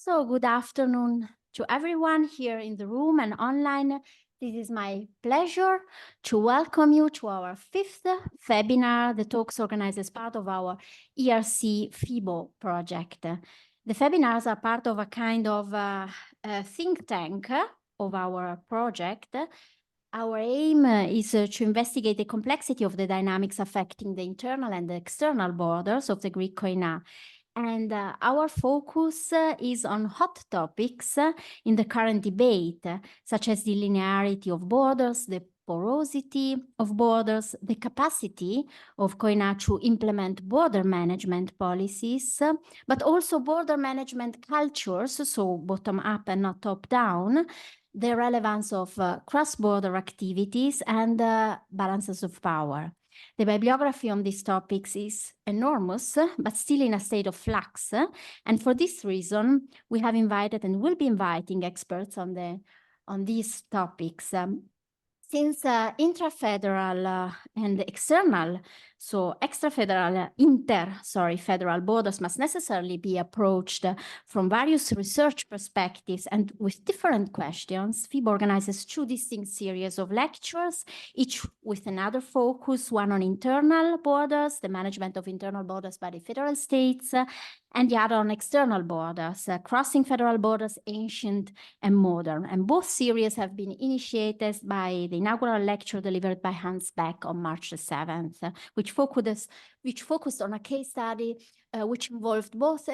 So good afternoon to everyone here in the room and online. This is my pleasure to welcome you to our fifth Febinar, the talks organized as part of our ERC FIBO project. The Febinars are part of a kind of think tank of our project. Our aim is to investigate the complexity of the dynamics affecting the internal and the external borders of the Greek koina. And our focus is on hot topics in the current debate, such as the linearity of borders, the porosity of borders, the capacity of koina to implement border management policies, but also border management cultures, so bottom up and not top down, the relevance of cross-border activities and balances of power. The bibliography on these topics is enormous, but still in a state of flux. And for this reason, we have invited and will be inviting experts on these topics. Since intra-federal and external, so extra-federal, federal borders must necessarily be approached from various research perspectives and with different questions, FIB organizes two distinct series of lectures, each with another focus, one on internal borders, the management of internal borders by the federal states, and the other on external borders, crossing federal borders, ancient and modern. And both series have been initiated by the inaugural lecture delivered by Hans Beck on March the 7th, which focused on a case study which involved both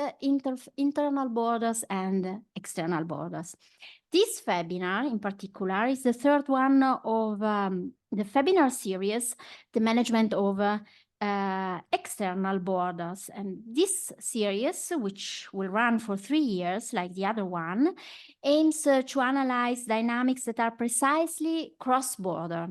internal borders and external borders. This Febinar, in particular, is the third one of the Febinar series, the management of external borders. And this series, which will run for 3 years, like the other one, aims to analyze dynamics that are precisely cross-border.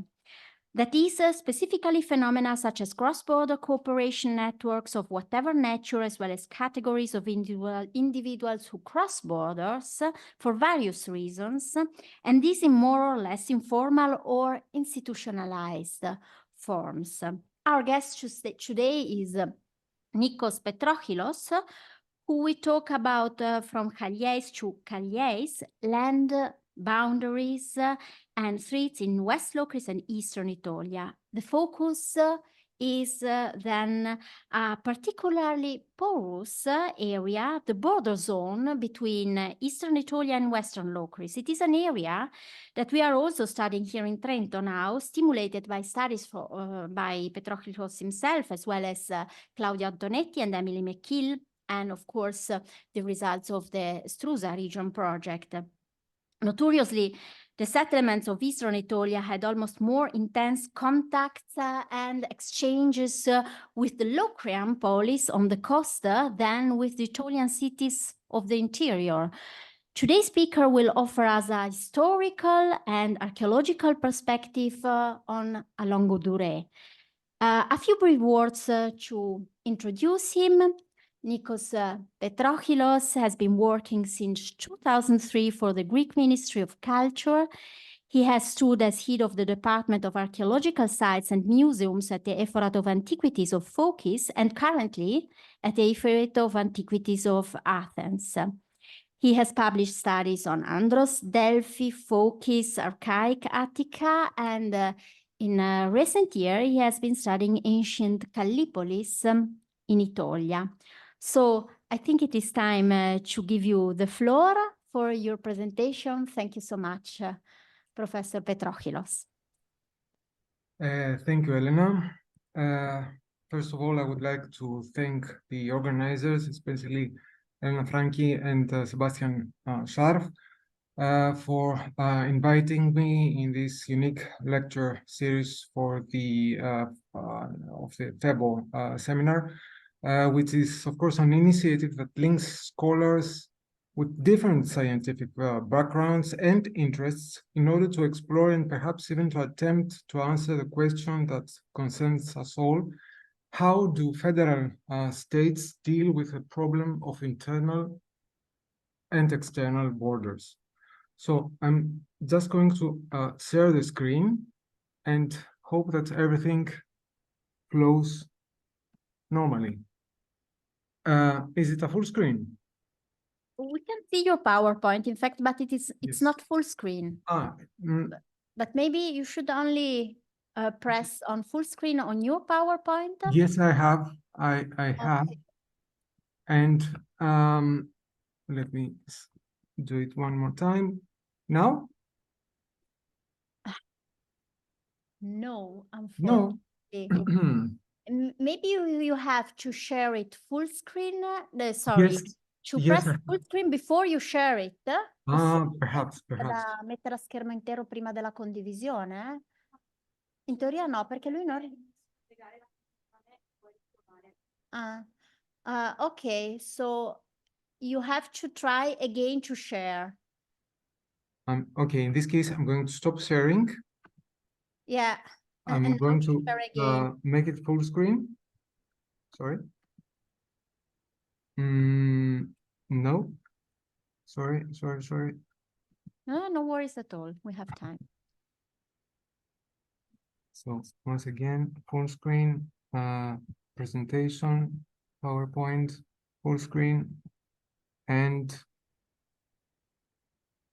That is, specifically phenomena such as cross-border cooperation networks of whatever nature, as well as categories of individuals who cross borders for various reasons, and these in more or less informal or institutionalized forms. Our guest today is Nikos Petrochilos, who we talk about from Chalieis to Kallieis, land boundaries and threats in West Locris and Eastern Etolia. The focus is then a particularly porous area, the border zone between Eastern Etolia and Western Locris. It is an area that we are also studying here in Trento now, stimulated by studies by Petrochilos himself, as well as Claudio Antonetti and Emily McKill, and of course, the results of the Strusa region project. Notoriously, the settlements of Eastern Etolia had almost more intense contacts and exchanges with the Locrian polis on the coast than with the Aetolian cities of the interior. Today's speaker will offer us a historical and archaeological perspective on a longo durée. A few brief words to introduce him. Nikos Petrochilos has been working since 2003 for the Greek Ministry of Culture. He has stood as head of the Department of Archaeological Sites and Museums at the Ephor of Antiquities of Phokis and currently at the Ephor of Antiquities of Athens. He has published studies on Andros, Delphi, Phokis, Archaic Attica, and in a recent year, he has been studying ancient Callipolis in Etolia. So I think it is time to give you the floor for your presentation. Thank you so much, Professor Petrochilos. Thank you, Elena. First of all, I would like to thank the organizers, especially Elena Franchi and Sebastian Scharf, for inviting me in this unique lecture series for the FEBO seminar. Which is, of course, an initiative that links scholars with different scientific backgrounds and interests in order to explore and perhaps even to attempt to answer the question that concerns us all. How do federal states deal with the problem of internal and external borders? So I'm just going to share the screen and hope that everything flows normally. Is it a full screen? We can see your PowerPoint, in fact, but it's Yes. not full screen. But maybe you should only press on full screen on your PowerPoint. Yes, I have. I have. Okay. And let me do it one more time. Now? No, No. unfortunately. Maybe you have to share it full screen. Sorry, Yes. to Yes. press full screen before you share it. Perhaps. Da mettere a schermo intero prima della condivisione? In teoria no, perché lui non... Okay, so you have to try again to share. Okay, in this case, I'm going to stop sharing. Yeah. I'm going to share again. make it full screen. Sorry. No. Sorry. No worries at all. We have time. So once again, full screen, presentation, PowerPoint, full screen, and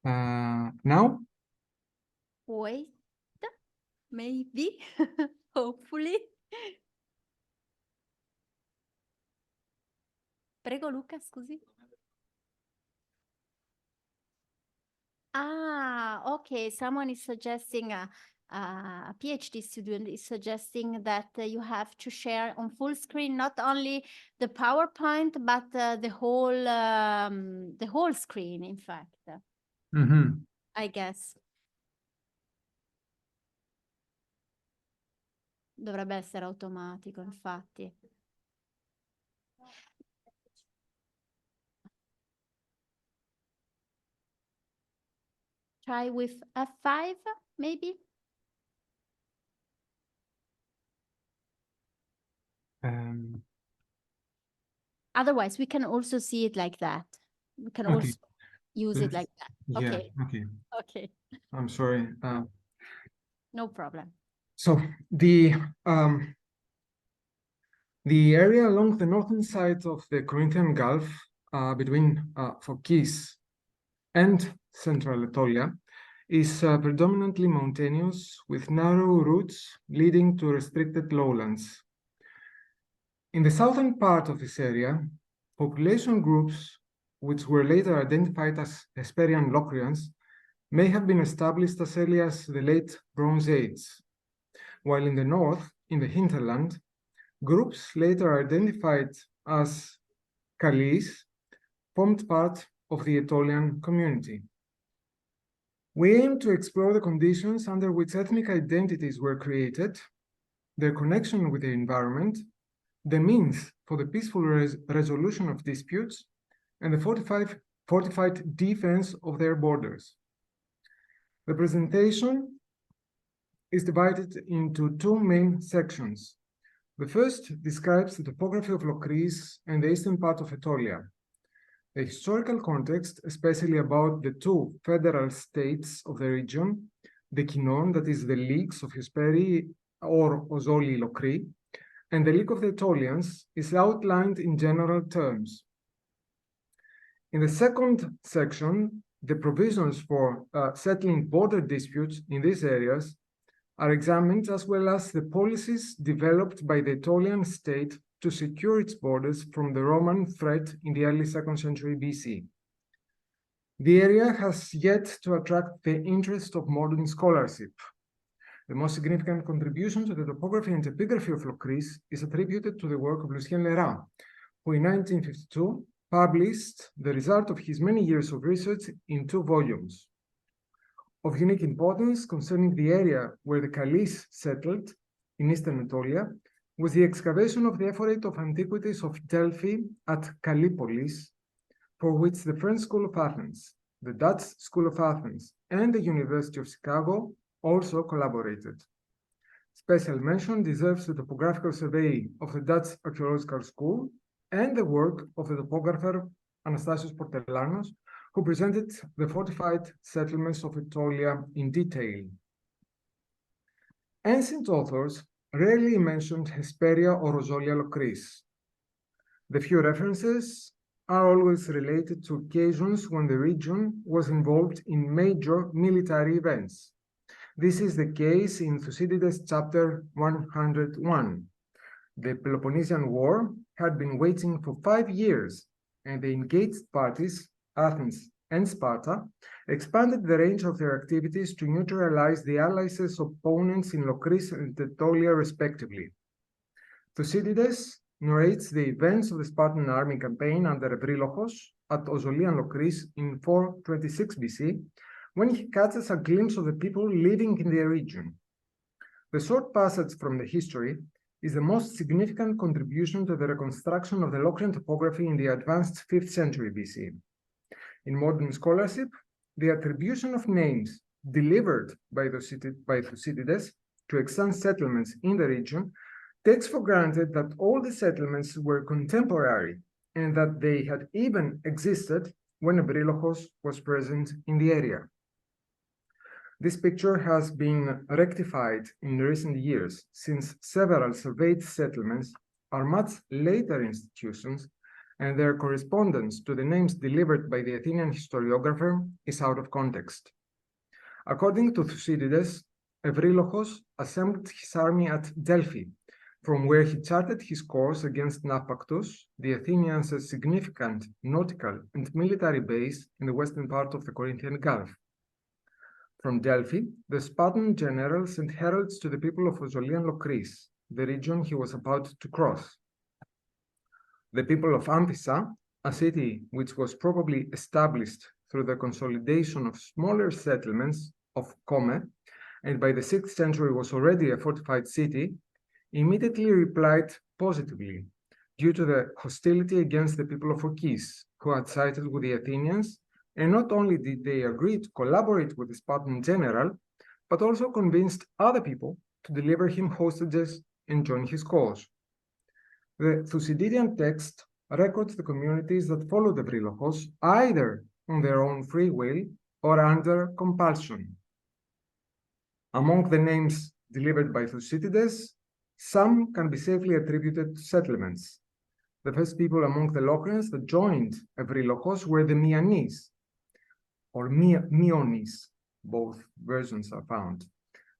now? Wait, maybe, hopefully. Prego Luca, scusi. Okay. Someone is suggesting, a PhD student is suggesting that you have to share on full screen, not only the PowerPoint, but the whole screen, in fact, I guess. Dovrebbe essere automatico, infatti. Try with F5, maybe? Otherwise, we can also see it like that. We can Okay. also use it like that. Yeah, Okay. okay. Okay. I'm sorry. No problem. So the area along the northern side of the Corinthian Gulf, between Phokis and central Anatolia, is predominantly mountainous with narrow routes leading to restricted lowlands. In the southern part of this area, population groups, which were later identified as Hesperian Locrians, may have been established as early as the late Bronze Age, while in the north, in the hinterland, groups later identified as Kallieis formed part of the Aetolian community. We aim to explore the conditions under which ethnic identities were created, their connection with the environment, the means for the peaceful resolution of disputes, and the fortified defense of their borders. The presentation is divided into two main sections. The first describes the topography of Locris and the eastern part of Aetolia, the historical context, especially about the two federal states of the region, the Kinon, that is the leagues of Hesperi or Ozoli Lokri, and the League of the Aetolians, is outlined in general terms. In the second section, the provisions for settling border disputes in these areas are examined, as well as the policies developed by the Aetolian state to secure its borders from the Roman threat in the early 2nd century BC. The area has yet to attract the interest of modern scholarship. The most significant contribution to the topography and epigraphy of Locris is attributed to the work of Lucien Lerat, who in 1952 published the result of his many years of research in 2 volumes. Of unique importance concerning the area where the Kallieis settled in eastern Anatolia was the excavation of the Ephorate of Antiquities of Delphi at Kallipolis, for which the French School of Athens, the Dutch School of Athens, and the University of Chicago also collaborated. Special mention deserves the topographical survey of the Dutch Archaeological School and the work of the topographer Anastasios Portelanos, who presented the fortified settlements of Aetolia in detail. Ancient authors rarely mentioned Hesperia or Rosolia Locris. The few references are always related to occasions when the region was involved in major military events. This is the case in Thucydides chapter 101. The Peloponnesian War had been waging for 5 years, and the engaged parties, Athens and Sparta, expanded the range of their activities to neutralize the allies' opponents in Locris and Aetolia, respectively. Thucydides narrates the events of the Spartan army campaign under Evrylochos at Ozoli and Locris in 426 BC, when he catches a glimpse of the people living in the region. The short passage from the history is the most significant contribution to the reconstruction of the Locrian topography in the advanced 5th century BC. In modern scholarship, the attribution of names delivered by Thucydides to extant settlements in the region takes for granted that all the settlements were contemporary and that they had even existed when Evrylochos was present in the area. This picture has been rectified in recent years, since several surveyed settlements are much later institutions, and their correspondence to the names delivered by the Athenian historiographer is out of context. According to Thucydides, Evrylochos assembled his army at Delphi, from where he charted his course against Naupactus, the Athenians' significant nautical and military base in the western part of the Corinthian Gulf. From Delphi, the Spartan general sent heralds to the people of Ozoli and Locris, the region he was about to cross. The people of Amphissa, a city which was probably established through the consolidation of smaller settlements of Kome, and by the 6th century was already a fortified city, immediately replied positively due to the hostility against the people of Phokis, who had sided with the Athenians. And not only did they agree to collaborate with the Spartan general, but also convinced other people to deliver him hostages and join his cause. The Thucydidean text records the communities that followed Evrylochos either on their own free will or under compulsion. Among the names delivered by Thucydides, some can be safely attributed to settlements. The first people among the Locrians that joined Evrylochos were the Mianis, or Mionis, both versions are found.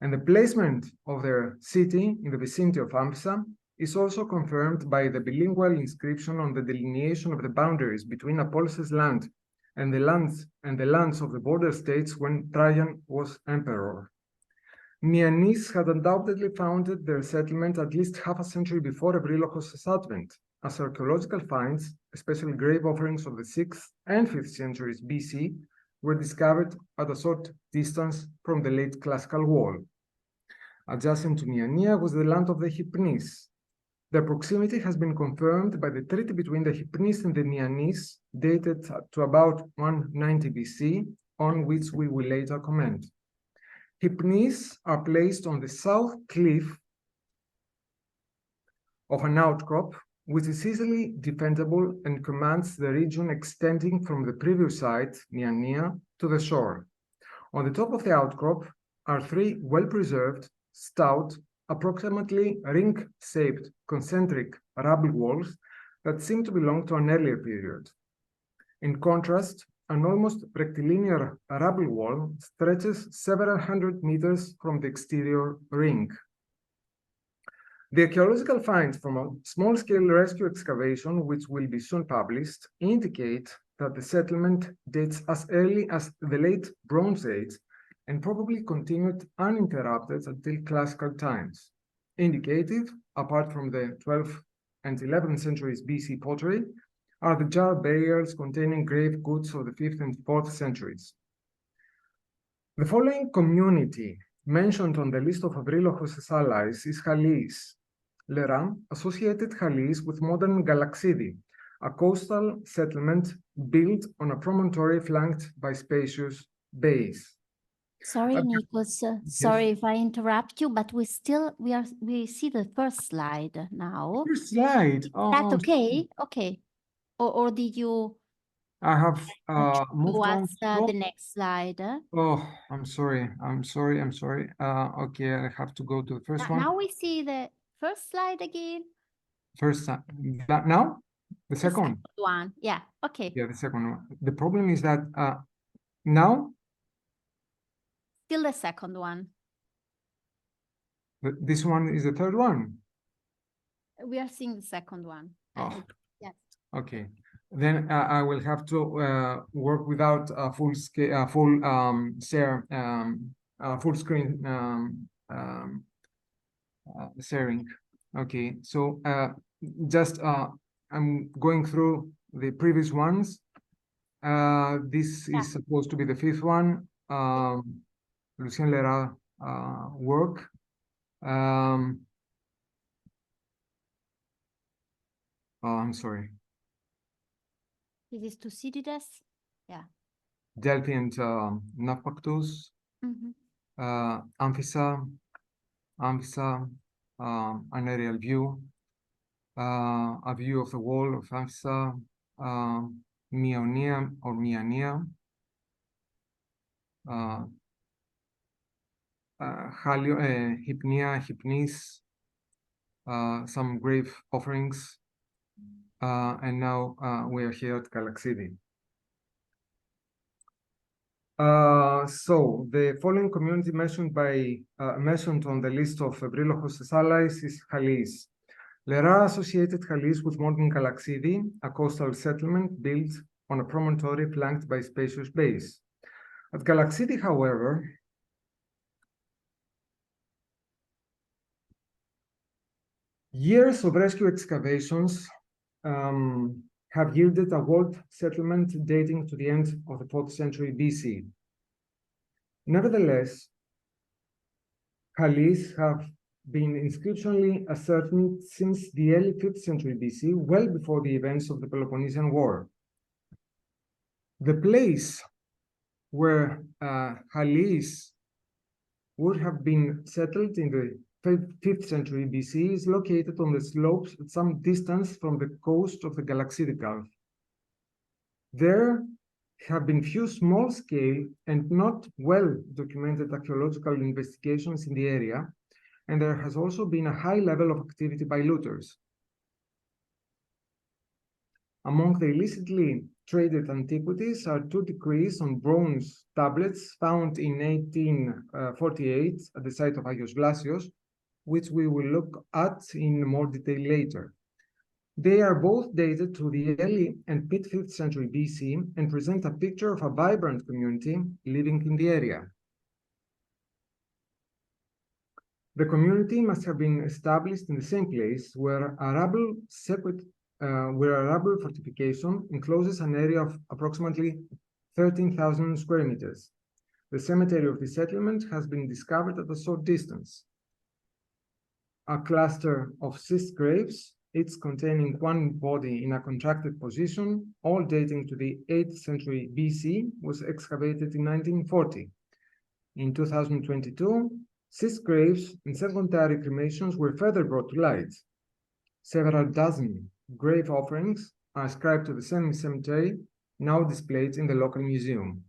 And the placement of their city in the vicinity of Amphissa is also confirmed by the bilingual inscription on the delineation of the boundaries between Apollos' land and the lands of the border states when Trajan was emperor. Mianis had undoubtedly founded their settlement at least half a century before Evrylochos' advent, as archaeological finds, especially grave offerings of the 6th and 5th centuries BC, were discovered at a short distance from the late classical wall. Adjacent to Miania was the land of the Hypnis. Their proximity has been confirmed by the treaty between the Hypnis and the Mianis, dated to about 190 BC, on which we will later comment. Hypnis are placed on the south cliff of an outcrop, which is easily defendable and commands the region extending from the previous site, Miania, to the shore. On the top of the outcrop are 3 well-preserved, stout, approximately ring-shaped concentric rubble walls that seem to belong to an earlier period. In contrast, an almost rectilinear rubble wall stretches several hundred meters from the exterior ring. The archaeological finds from a small-scale rescue excavation, which will be soon published, indicate that the settlement dates as early as the late Bronze Age and probably continued uninterrupted until classical times. Indicative, apart from the 12th and 11th centuries BC pottery, are the jar burials containing grave goods of the 5th and 4th centuries. The following community mentioned on the list of Evrylochos' allies is Chalieis. Leram associated Chalieis with modern Galaxidi, a coastal settlement built on a promontory flanked by spacious bays. Sorry, Nikos. Sorry if I interrupt you, but we see the first slide now. First slide. Oh, That okay? Okay. Or did you? I have moved on. The next slide. Oh, I'm sorry. Okay, I have to go to the first one. Now we see the first slide again. First time. Now? The second one. Yeah. Okay. Yeah, the second one. The problem is that now Still the second one. this one is the third one. We are seeing the second one. Oh. Yes. Okay. Then I will have to work without a full scale, share, full screen sharing. Okay. So just I'm going through the previous ones. This is supposed to be the fifth one. Lucien Lettere work. Oh, I'm sorry. This is Thucydides. Yeah. Delphi and Naupactus. Amphissa, an aerial view, a view of the wall of Amphissa, Mionia or Miania, Hypnia, Hypnis, some grave offerings, and now we are here at Galaxidi. So the following community mentioned on the list of Febrilochos Chalieis is Chalieis. Lettere associated Chalieis with modern Galaxidi, a coastal settlement built on a promontory flanked by spacious bays. At Galaxidi, however, years of rescue excavations have yielded a walled settlement dating to the end of the 4th century BC. Nevertheless, Kallieis have been inscriptionally ascertained since the early 5th century BC, well before the events of the Peloponnesian War. The place where Kallieis would have been settled in the 5th century BC is located on the slopes at some distance from the coast of the Galaxidi Gulf. There have been few small-scale and not well-documented archaeological investigations in the area, and there has also been a high level of activity by looters. Among the illicitly traded antiquities are 2 decrees on bronze tablets found in 1848 at the site of Agios Vlasios, which we will look at in more detail later. They are both dated to the early and mid-5th century BC and present a picture of a vibrant community living in the area. The community must have been established in the same place where a rubble fortification encloses an area of approximately 13,000 square meters. The cemetery of the settlement has been discovered at a short distance. A cluster of 6 graves, each containing one body in a contracted position, all dating to the 8th century BC, was excavated in 1940. In 2022, 6 graves and secondary cremations were further brought to light. Several dozen grave offerings are ascribed to the same cemetery, now displayed in the local museum.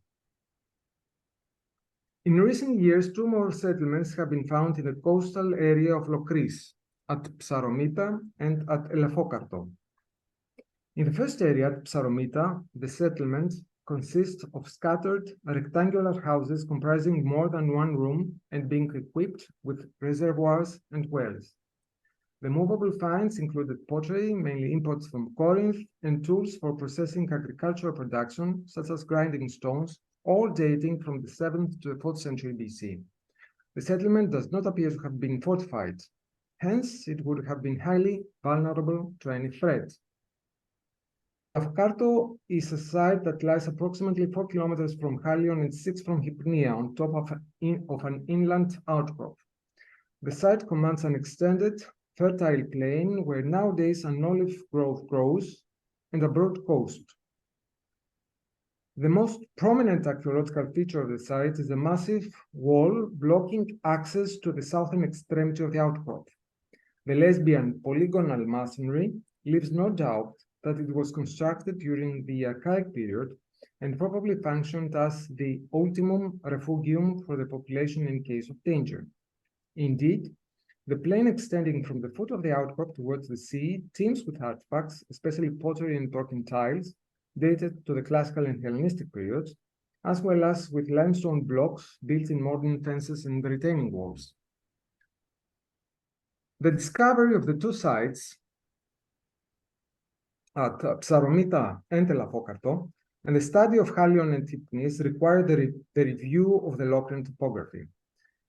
In recent years, 2 more settlements have been found in the coastal area of Lokris, at Psaromita and at Elefokarto. In the first area, at Psaromita, the settlement consists of scattered rectangular houses comprising more than 1 room and being equipped with reservoirs and wells. The movable finds included pottery, mainly imports from Corinth, and tools for processing agricultural production, such as grinding stones, all dating from the 7th to the 4th century BC. The settlement does not appear to have been fortified. Hence, it would have been highly vulnerable to any threat. Elefokarto is a site that lies approximately 4 kilometers from Chalion and 6 from Hypnia on top of an inland outcrop. The site commands an extended, fertile plain where nowadays an olive grove grows and a broad coast. The most prominent archaeological feature of the site is a massive wall blocking access to the southern extremity of the outcrop. The Lesbian polygonal masonry leaves no doubt that it was constructed during the Archaic period and probably functioned as the ultimum refugium for the population in case of danger. Indeed, The plain extending from the foot of the outcrop towards the sea teems with artifacts, especially pottery and broken tiles, dated to the classical and Hellenistic periods, as well as with limestone blocks built in modern fences and retaining walls. The discovery of the two sites at Psaromita and Elafokarto and the study of Halion and Hypnis required the review of the Locrian topography.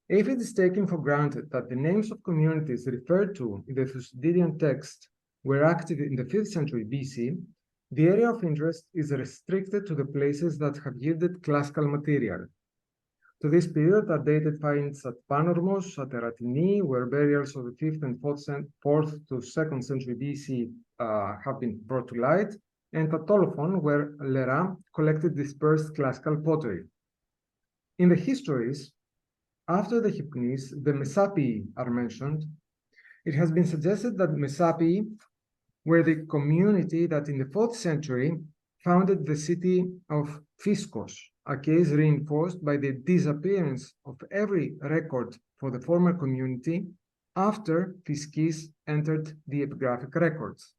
If it is taken for granted that the names of communities referred to in the Thucydidean text were active in the 5th century BC, the area of interest is restricted to the places that have yielded classical material. To this period are dated finds at Panormos, at Eratini, where burials of the 5th and 4th to 2nd century BC have been brought to light, and at Tolophon, where Lera collected dispersed classical pottery. In the histories, after the Hypnis, the Messapii are mentioned. It has been suggested that Messapii were the community that in the 4th century founded the city of Physkos, a case reinforced by the disappearance of every record for the former community after Physkis entered the epigraphic records.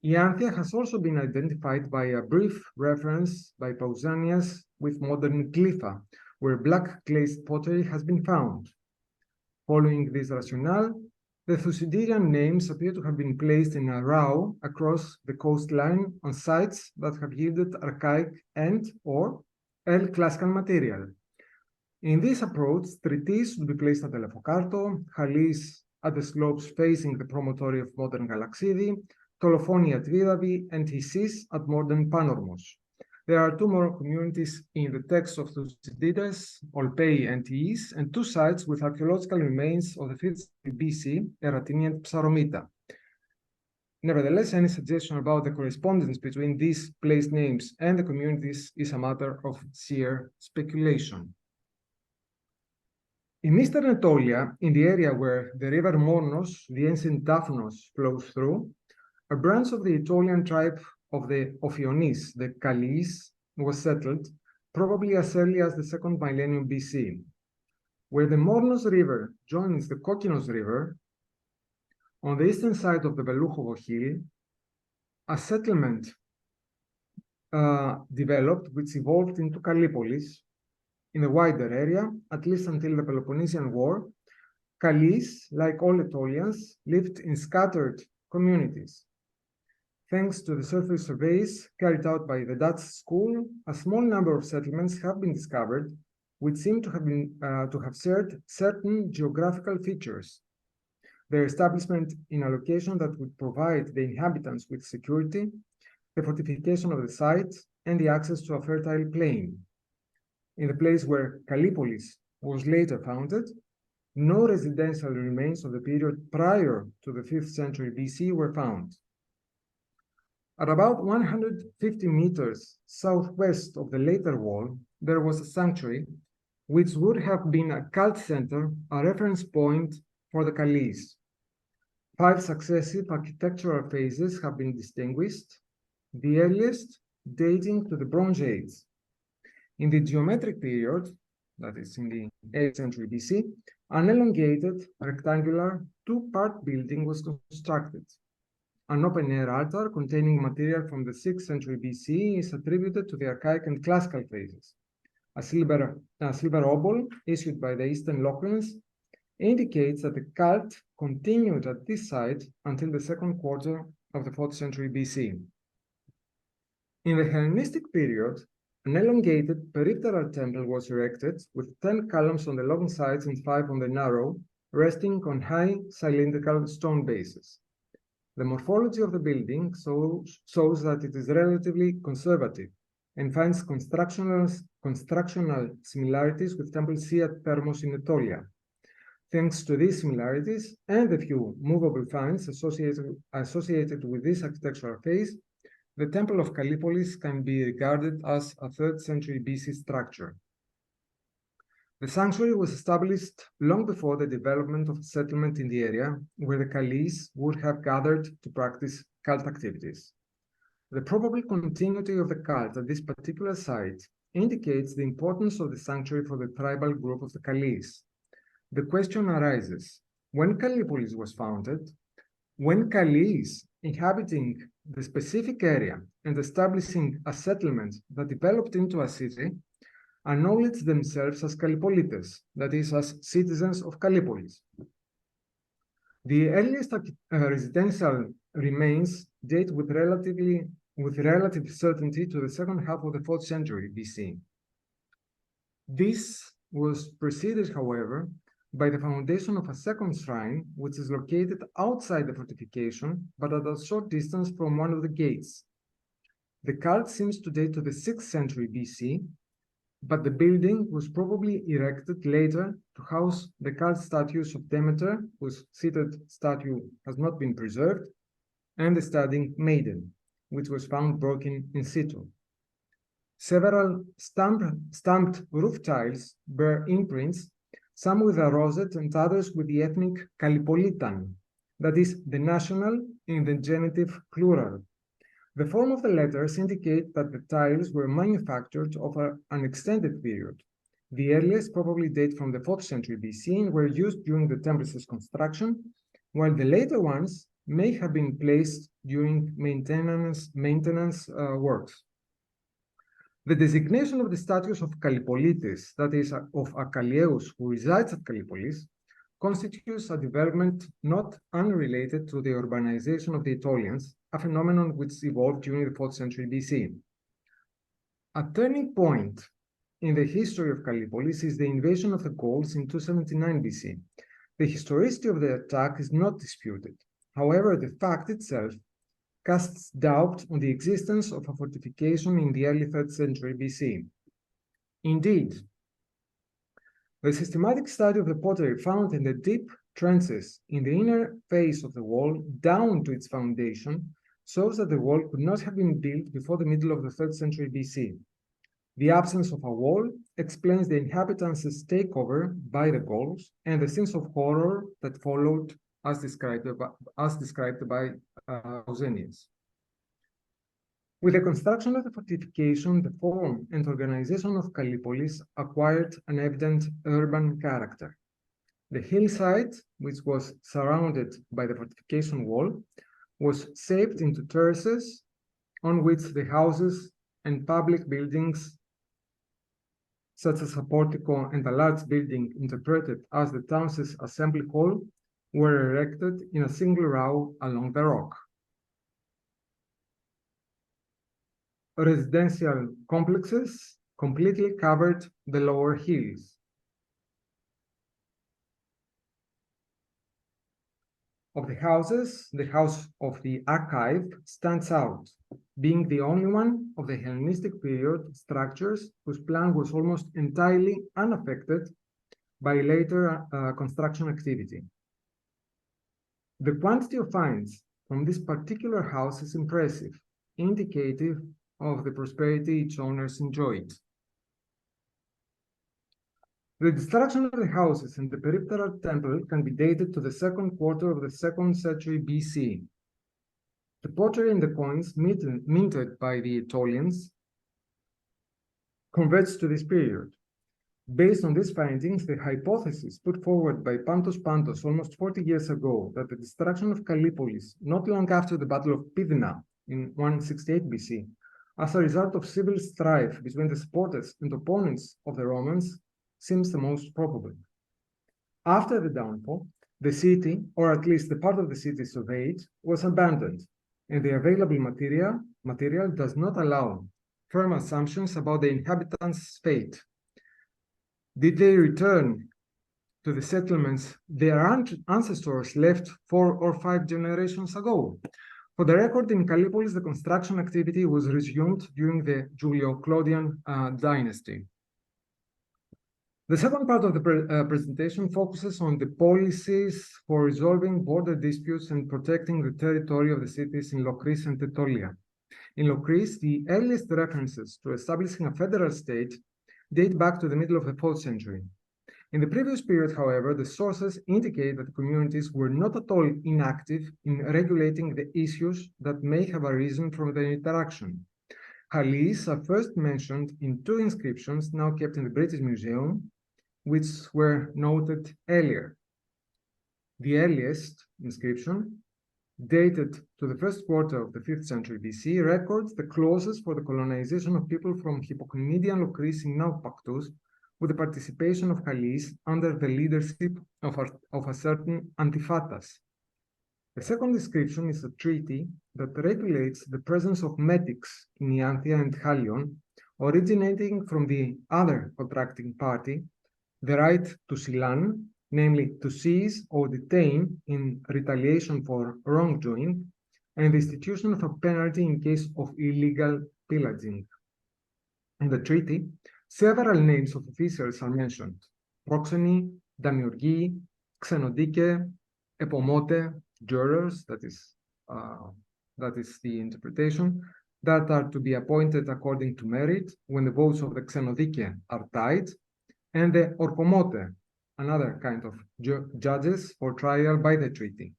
Ianthia has also been identified by a brief reference by Pausanias with modern Glypha, where black glazed pottery has been found. Following this rationale, the Thucydidean names appear to have been placed in a row across the coastline on sites that have yielded archaic and/or early classical material. In this approach, treaties should be placed at Elafokarto, Chalieis at the slopes facing the promontory of modern Galaxidi, Tolophoni at Vidavi, and Isis at modern Panormos. There are two more communities in the text of Thucydides, Olpei and Iis, and two sites with archaeological remains of the 5th BC, Eratini and Psaromita. Nevertheless, any suggestion about the correspondence between these place names and the communities is a matter of sheer speculation. In Eastern Anatolia, in the area where the river Mornos, the ancient Daphnos, flows through, a branch of the Aetolian tribe of the Ophionis, the Kallieis, was settled, probably as early as the 2nd millennium BC. Where the Mornos River joins the Kokkinos River, on the eastern side of the Velouchovo Hill, a settlement developed which evolved into Kallipolis. In the wider area, at least until the Peloponnesian War, Kallieis, like all Aetolians, lived in scattered communities. Thanks to the surface surveys carried out by the Dutch school, a small number of settlements have been discovered, which seem to have shared certain geographical features. Their establishment in a location that would provide the inhabitants with security, the fortification of the site, and the access to a fertile plain. In the place where Kallipolis was later founded, no residential remains of the period prior to the 5th century BC were found. At about 150 meters southwest of the later wall, there was a sanctuary, which would have been a cult center, a reference point for the Kallieis. 5 successive architectural phases have been distinguished, the earliest dating to the Bronze Age. In the geometric period, that is in the 8th century BC, an elongated, rectangular, 2-part building was constructed. An open-air altar containing material from the 6th century BC is attributed to the archaic and classical phases. A silver obol issued by the Eastern Locrians indicates that the cult continued at this site until the 2nd quarter of the 4th century BC. In the Hellenistic period, an elongated peripteral temple was erected with 10 columns on the long sides and 5 on the narrow, resting on high cylindrical stone bases. The morphology of the building shows that it is relatively conservative and finds constructional similarities with Temple C at Permos in Aetolia. Thanks to these similarities and the few movable finds associated with this architectural phase, the Temple of Kallipolis can be regarded as a 3rd century BC structure. The sanctuary was established long before the development of settlement in the area where the Kallieis would have gathered to practice cult activities. The probable continuity of the cult at this particular site indicates the importance of the sanctuary for the tribal group of the Kallieis. The question arises, When Kallipolis was founded, when Chalieis, inhabiting the specific area and establishing a settlement that developed into a city, acknowledged themselves as Kallipolites, that is, as citizens of Kallipolis. The earliest residential remains date with relative certainty to the second half of the 4th century BC. This was preceded, however, by the foundation of a second shrine, which is located outside the fortification, but at a short distance from one of the gates. The cult seems to date to the 6th century BC, but the building was probably erected later to house the cult statues of Demeter, whose seated statue has not been preserved, and the studying maiden, which was found broken in situ. Several stamped roof tiles bear imprints, some with a rosette and others with the ethnic Kallipolitan, that is, the national in the genitive plural. The form of the letters indicate that the tiles were manufactured over an extended period. The earliest probably date from the 4th century BC and were used during the temple's construction, while the later ones may have been placed during maintenance works. The designation of the statues of Kallipolites, that is, of a Kallieis who resides at Kallipolis, constitutes a development not unrelated to the urbanization of the Aetolians, a phenomenon which evolved during the 4th century BC. A turning point in the history of Kallipolis is the invasion of the Gauls in 279 BC. The historicity of the attack is not disputed. However, the fact itself casts doubt on the existence of a fortification in the early 3rd century BC. Indeed, the systematic study of the pottery found in the deep trenches in the inner face of the wall down to its foundation shows that the wall could not have been built before the middle of the 3rd century BC. The absence of a wall explains the inhabitants' takeover by the Gauls and the sense of horror that followed as described by Pausanias. With the construction of the fortification, the form and organization of Kallipolis acquired an evident urban character. The hillside, which was surrounded by the fortification wall, was shaped into terraces on which the houses and public buildings, such as a portico and a large building interpreted as the town's assembly hall, were erected in a single row along the rock. Residential complexes completely covered the lower hills. Of the houses, the house of the Archive stands out, being the only one of the Hellenistic period structures whose plan was almost entirely unaffected by later construction activity. The quantity of finds from this particular house is impressive, indicative of the prosperity its owners enjoyed. The destruction of the houses and the peripheral temple can be dated to the 2nd quarter of the 2nd century BC. The pottery and the coins minted by the Aetolians converts to this period. Based on these findings, the hypothesis put forward by Pantos almost 40 years ago that the destruction of Kallipolis, not long after the Battle of Febinar in 168 BC, as a result of civil strife between the supporters and opponents of the Romans, seems the most probable. After the downfall, the city, or at least the part of the city surveyed, was abandoned, and the available material does not allow firm assumptions about the inhabitants' fate. Did they return to the settlements their ancestors left 4 or 5 generations ago? For the record, in Kallipolis, the construction activity was resumed during the Julio-Claudian dynasty. The second part of the presentation focuses on the policies for resolving border disputes and protecting the territory of the cities in Locris and Aetolia. In Locris, the earliest references to establishing a federal state date back to the middle of the 4th century. In the previous period, however, the sources indicate that the communities were not at all inactive in regulating the issues that may have arisen from their interaction. Chalieis are first mentioned in 2 inscriptions now kept in the British Museum, which were noted earlier. The earliest inscription, dated to the first quarter of the 5th century BC, records the clauses for the colonization of people from Hypoconidian Locris in Naupactus, with the participation of Chalieis under the leadership of a certain Antiphatas. The second description is a treaty that regulates the presence of metics in Ianthia and Chalion, originating from the other contracting party, the right to silan, namely to seize or detain in retaliation for wrongdoing, and the institution of a penalty in case of illegal pillaging. In the treaty, several names of officials are mentioned: proxeni, damiurgi, xenodike, epomote, jurors, that is the interpretation, that are to be appointed according to merit when the votes of the xenodike are tied, and the orkomote, another kind of judges for trial by the treaty.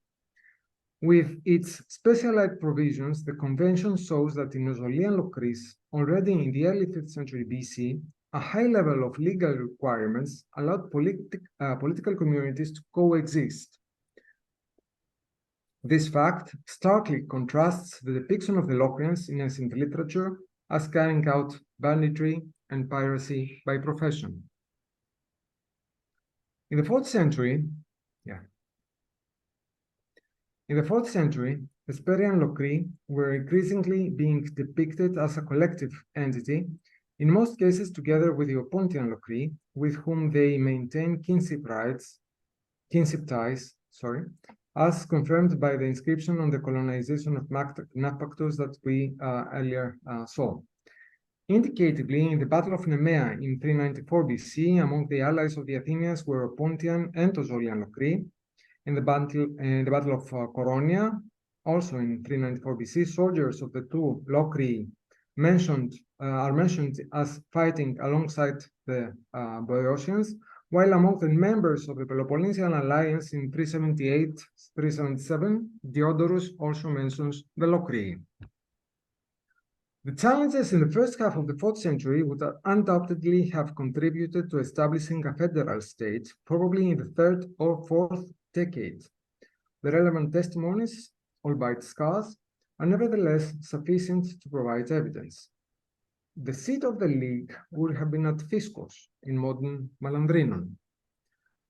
With its specialized provisions, the convention shows that in Ozolian Locris, already in the early 5th century BC, a high level of legal requirements allowed political communities to coexist. This fact starkly contrasts the depiction of the Locrians in ancient literature as carrying out banditry and piracy by profession. In the 4th century, Hesperian Locri were increasingly being depicted as a collective entity, in most cases together with the Opuntian Locri, with whom they maintain kinship ties, as confirmed by the inscription on the colonization of Naupactus that we earlier saw. Indicatively, in the Battle of Nemea in 394 BC, among the allies of the Athenians were Opuntian and Ozolian Locri. In the Battle of Coronia, also in 394 BC, soldiers of the two Locri are mentioned as fighting alongside the Boeotians, while among the members of the Peloponnesian alliance in 378-377, Diodorus also mentions the Locri. The challenges in the first half of the 4th century would undoubtedly have contributed to establishing a federal state, probably in the 3rd or 4th decade. The relevant testimonies, albeit scarce, are nevertheless sufficient to provide evidence. The seat of the League would have been at Fiscos in modern Malandrinon,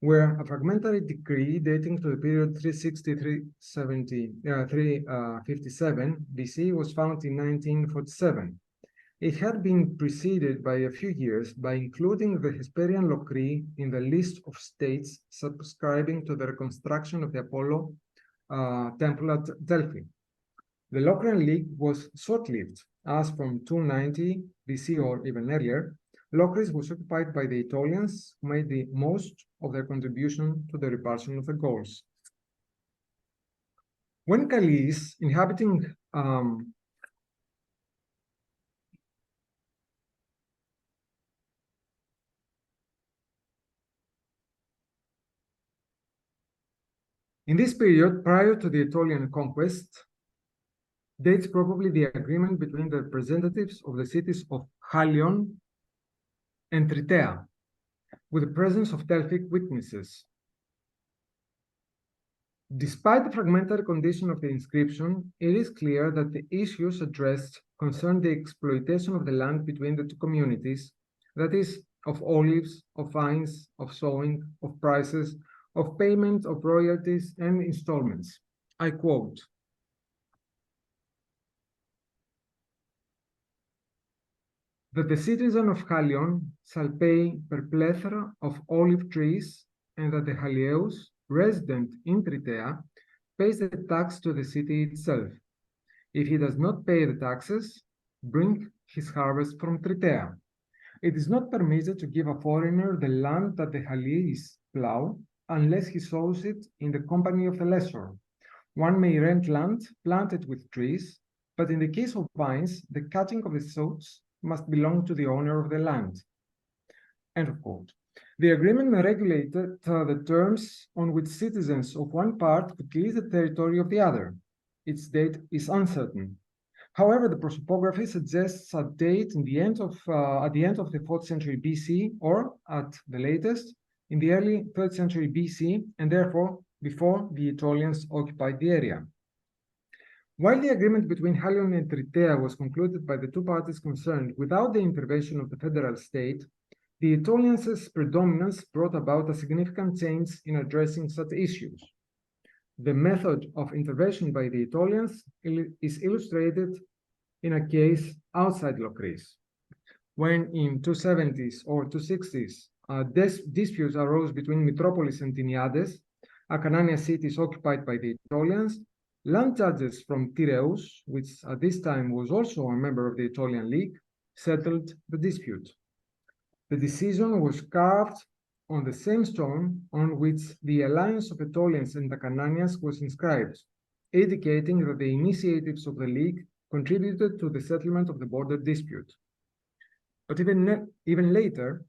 where a fragmentary decree dating to the period 357 BC was found in 1947. It had been preceded by a few years by including the Hesperian Locri in the list of states subscribing to the reconstruction of the Apollo temple at Delphi. The Locrian League was short-lived, as from 290 BC or even earlier, Locris was occupied by the Aetolians, who made the most of their contribution to the repartition of the Gauls. When Kallieis, inhabiting in this period, prior to the Aetolian conquest, dates probably the agreement between the representatives of the cities of Chalion and Tritea, with the presence of Delphic witnesses. Despite the fragmentary condition of the inscription, it is clear that the issues addressed concern the exploitation of the land between the two communities, that is, of olives, of vines, of sowing, of prices, of payment of royalties and installments. I quote, that the citizen of Chalion shall pay per plethora of olive trees, and that the Chalieus, resident in Tritea, pays the tax to the city itself. If he does not pay the taxes, bring his harvest from Tritea. It is not permitted to give a foreigner the land that the Chalieis plow, unless he sows it in the company of the lessor. One may rent land planted with trees, but in the case of vines, the cutting of the sods must belong to the owner of the land. End of quote. The agreement regulated the terms on which citizens of one part could lease the territory of the other. Its date is uncertain. However, the prosopography suggests a date in the end of, at the end of the 4th century BC, or at the latest, in the early 3rd century BC, and therefore before the Aetolians occupied the area. While the agreement between Halion and Tritea was concluded by the two parties concerned without the intervention of the federal state, the Aetolians' predominance brought about a significant change in addressing such issues. The method of intervention by the Aetolians is illustrated in a case outside Locris, when in 270s or 260s, disputes arose between Metropolis and Tiniades, a Cananaean cities occupied by the Aetolians. Land judges from Tyreus, which at this time was also a member of the Aetolian League, settled the dispute. The decision was carved on the same stone on which the alliance of Aetolians and the Cananaeans was inscribed, indicating that the initiatives of the League contributed to the settlement of the border dispute. But even later,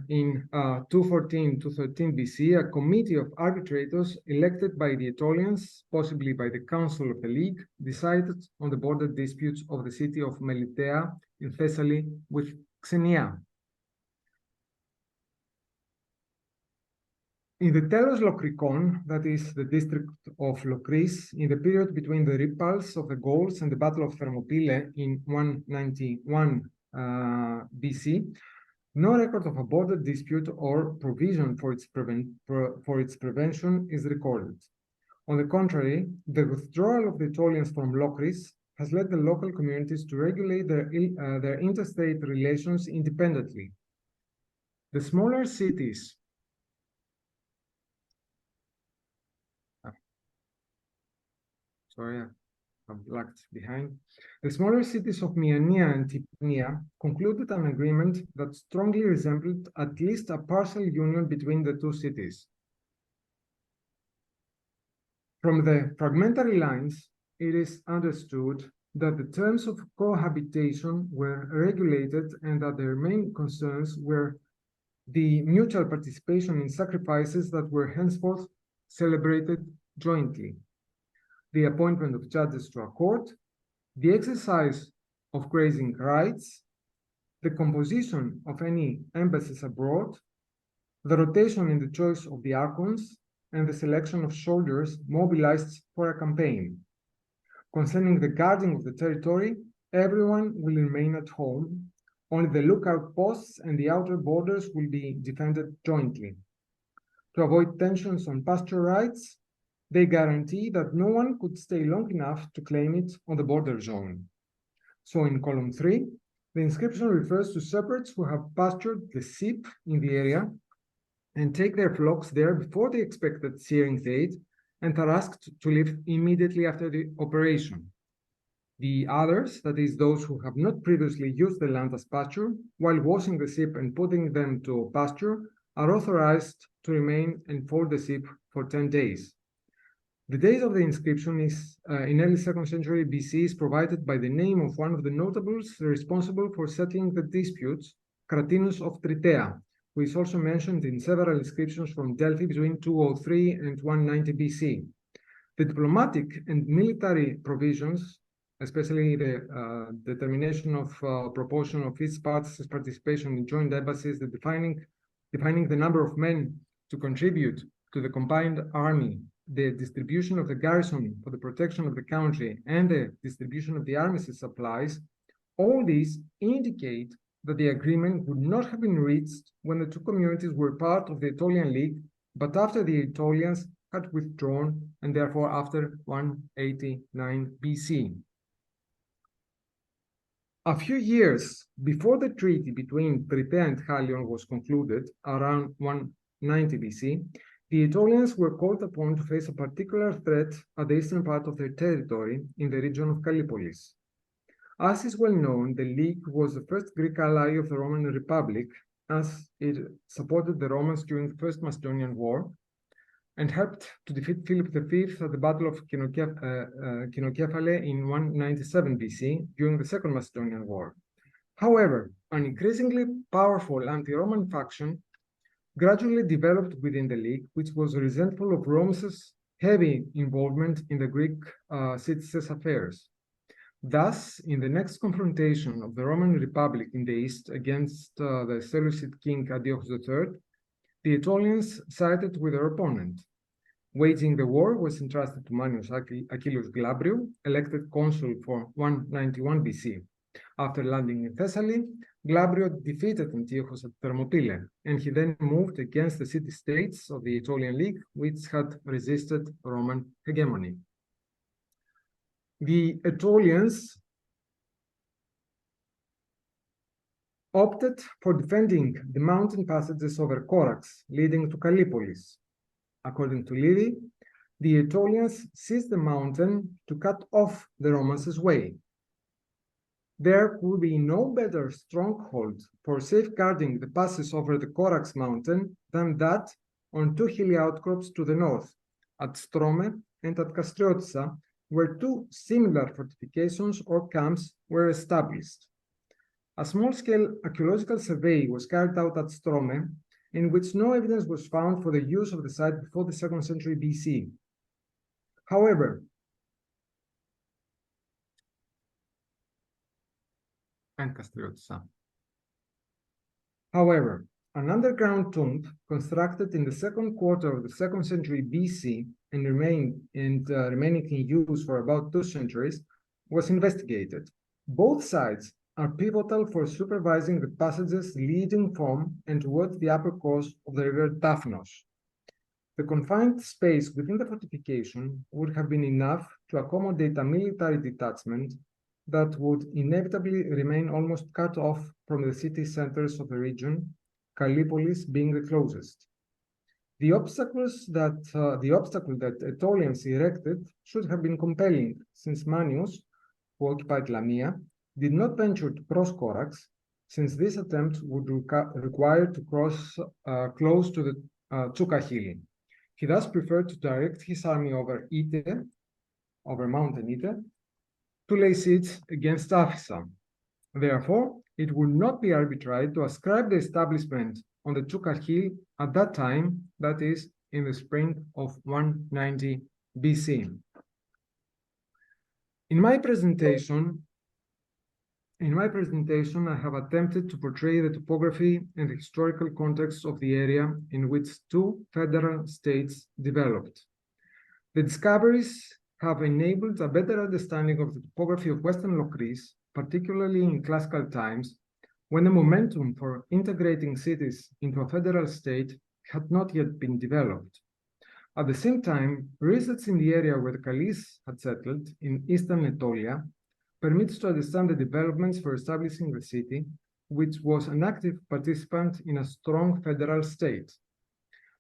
in 214-213 BC, a committee of arbitrators elected by the Aetolians, possibly by the Council of the League, decided on the border disputes of the city of Melitea in Thessaly with Xenia. In the Telos Locricon, that is the district of Locris, in the period between the repulse of the Gauls and the Battle of Thermopylae in 191 BC, no record of a border dispute or provision for its prevention is recorded. On the contrary, the withdrawal of the Aetolians from Locris has led the local communities to regulate their interstate relations independently. The smaller cities I'm lagged behind. The smaller cities of Myaenia and Typnia concluded an agreement that strongly resembled at least a partial union between the two cities. From the fragmentary lines, it is understood that the terms of cohabitation were regulated and that their main concerns were the mutual participation in sacrifices that were henceforth celebrated jointly, the appointment of judges to a court, the exercise of grazing rights, the composition of any embassies abroad, the rotation in the choice of the archons, and the selection of soldiers mobilized for a campaign. Concerning the guarding of the territory, everyone will remain at home. Only the lookout posts and the outer borders will be defended jointly. To avoid tensions on pasture rights, they guarantee that no one could stay long enough to claim it on the border zone. So in column 3, the inscription refers to shepherds who have pastured the sheep in the area and take their flocks there before the expected shearing date and are asked to leave immediately after the operation. The others, that is those who have not previously used the land as pasture, while washing the sheep and putting them to pasture, are authorized to remain and fold the sheep for 10 days. The date of the inscription is in early 2nd century BC is provided by the name of one of the notables responsible for settling the disputes, Cratinus of Tritea, who is also mentioned in several inscriptions from Delphi between 203 and 190 BC. The diplomatic and military provisions, especially the determination of proportion of each party's participation in joint embassies, the defining the number of men to contribute to the combined army, the distribution of the garrison for the protection of the country, and the distribution of the armistice supplies, all these indicate that the agreement would not have been reached when the two communities were part of the Aetolian League, but after the Aetolians had withdrawn, and therefore after 189 BC. A few years before the treaty between Tritea and Halion was concluded, around 190 BC, the Aetolians were called upon to face a particular threat at the eastern part of their territory in the region of Kallipolis. As is well known, the League was the first Greek ally of the Roman Republic, as it supported the Romans during the First Macedonian War and helped to defeat Philip V at the Battle of Kinokephale in 197 BC during the Second Macedonian War. However, an increasingly powerful anti-Roman faction gradually developed within the League, which was resentful of Rome's heavy involvement in the Greek citizens' affairs. Thus, in the next confrontation of the Roman Republic in the east against the Seleucid king Antiochus III, The Aetolians sided with their opponent. Waging the war was entrusted to Manius Achilleus Glabriou, elected consul for 191 BC. After landing in Thessaly, Glabriou defeated Antiochus at Thermopylae, and he then moved against the city-states of the Aetolian League, which had resisted Roman hegemony. The Aetolians opted for defending the mountain passages over Corax, leading to Kallipolis. According to Livy, the Aetolians seized the mountain to cut off the Romans' way. There could be no better stronghold for safeguarding the passes over the Corax mountain than that on two hilly outcrops to the north, at Strome and at Castriotissa, where two similar fortifications or camps were established. A small-scale archaeological survey was carried out at Strome, in which no evidence was found for the use of the site before the 2nd century BC. However, an underground tomb constructed in the second quarter of the 2nd century BC and remaining in use for about 2 centuries was investigated. Both sites are pivotal for supervising the passages leading from and towards the upper course of the river Daphnos. The confined space within the fortification would have been enough to accommodate a military detachment that would inevitably remain almost cut off from the city centers of the region, Kallipolis being the closest. The obstacle that Aetolians erected should have been compelling, since Manius, who occupied Lamia, did not venture to cross Corax, since this attempt would require to cross close to the Tsukahili. He thus preferred to direct his army over Mountain Ite, to lay siege against Aphissa. Therefore, it would not be arbitrary to ascribe the establishment on the Tsukar Hill at that time, that is, in the spring of 190 BC. In my presentation, I have attempted to portray the topography and the historical context of the area in which two federal states developed. The discoveries have enabled a better understanding of the topography of Western Locris, particularly in classical times, when the momentum for integrating cities into a federal state had not yet been developed. At the same time, research in the area where the Kallieis had settled, in eastern Anatolia, permits to understand the developments for establishing the city, which was an active participant in a strong federal state.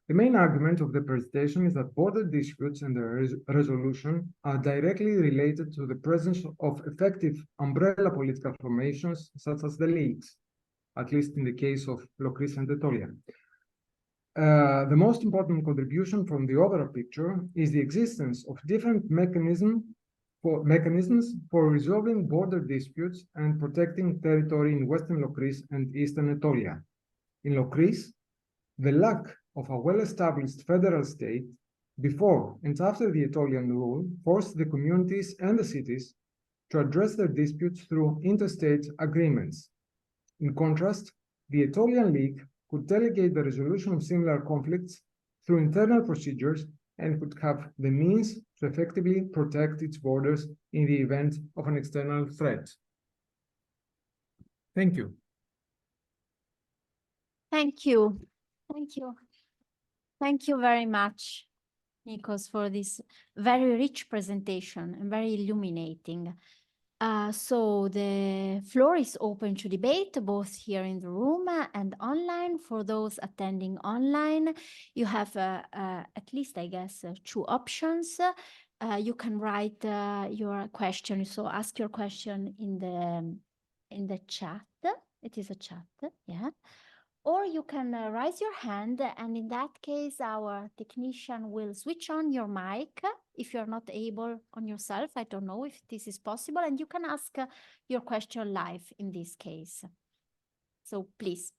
The main argument of the presentation is that border disputes and their resolution are directly related to the presence of effective umbrella political formations such as the leagues, at least in the case of Locris and Aetolia. The most important contribution from the overall picture is the existence of different mechanisms for resolving border disputes and protecting territory in Western Locris and Eastern Anatolia. In Locris, the lack of a well-established federal state before and after the Aetolian rule forced the communities and the cities to address their disputes through interstate agreements. In contrast, the Aetolian League could delegate the resolution of similar conflicts through internal procedures and could have the means to effectively protect its borders in the event of an external threat. Thank you. Thank you. Thank you. Thank you very much, Nikos, for this very rich presentation and very illuminating. So the floor is open to debate, both here in the room and online. For those attending online, you have at least, I guess, 2 options. You can write your question, so ask your question in the chat. It is a chat, yeah. Or you can raise your hand, and in that case, our technician will switch on your mic if you're not able on yourself. I don't know if this is possible, and you can ask your question live in this case. So please.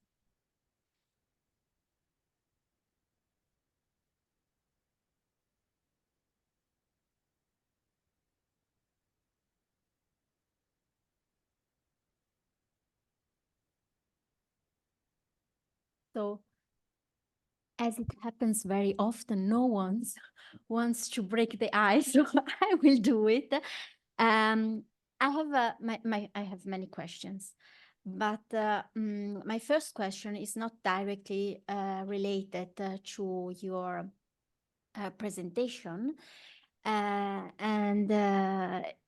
So As it happens very often, no one wants to break the ice, so I will do it. I have I have many questions, but my first question is not directly related to your presentation, and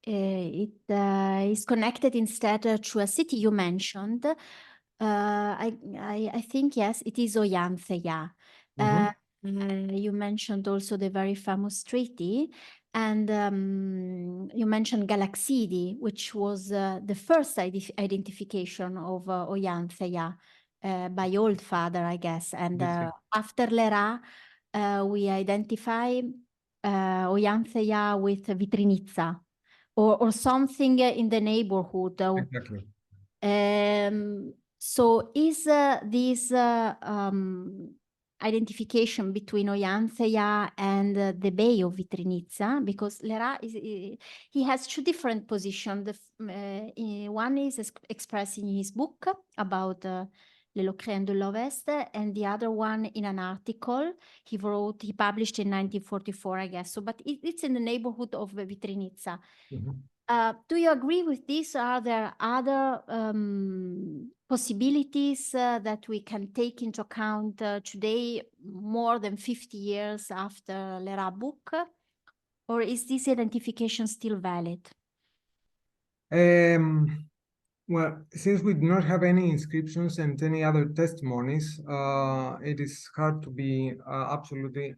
it is connected instead to a city you mentioned. I think, yes, it is Oiantheia. You mentioned also the very famous treaty, and you mentioned Galaxidi, which was the first identification of Oiantheia by Old Father, I guess. And after Lera, we identify Oiantheia with Vitrinitsa or something in the neighborhood. Exactly. So is this identification between Oiantheia and the Bay of Vitrinitsa, because Lera is he has two different positions. One is expressed in his book about Le Locrène de l'Ouest, and the other one in an article he published in 1944, I guess. So, but it's in the neighborhood of Vitrinitsa. Do you agree with this? Are there other possibilities that we can take into account today, more than 50 years after Lera book? Or is this identification still valid? Well, since we do not have any inscriptions and any other testimonies, it is hard to be absolutely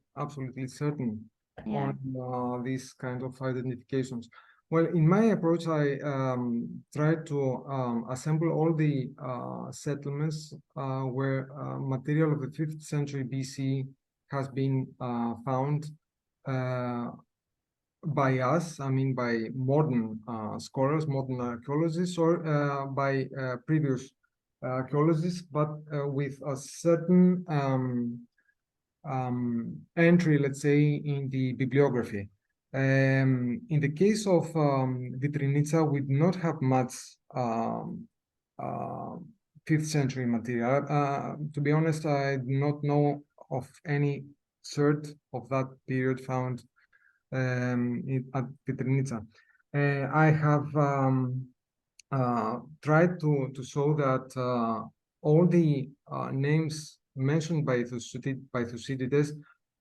certain on these kind of identifications. Well, in my approach, I tried to assemble all the settlements where material of the 5th century BC has been found by us, I mean by modern scholars, modern archaeologists, or by previous archaeologists, but with a certain entry, let's say, in the bibliography. In the case of Vitrinitsa, we do not have much 5th century material. To be honest, I do not know of any cert of that period found at Vitrinitsa. I have tried to show that all the names mentioned by Thucydides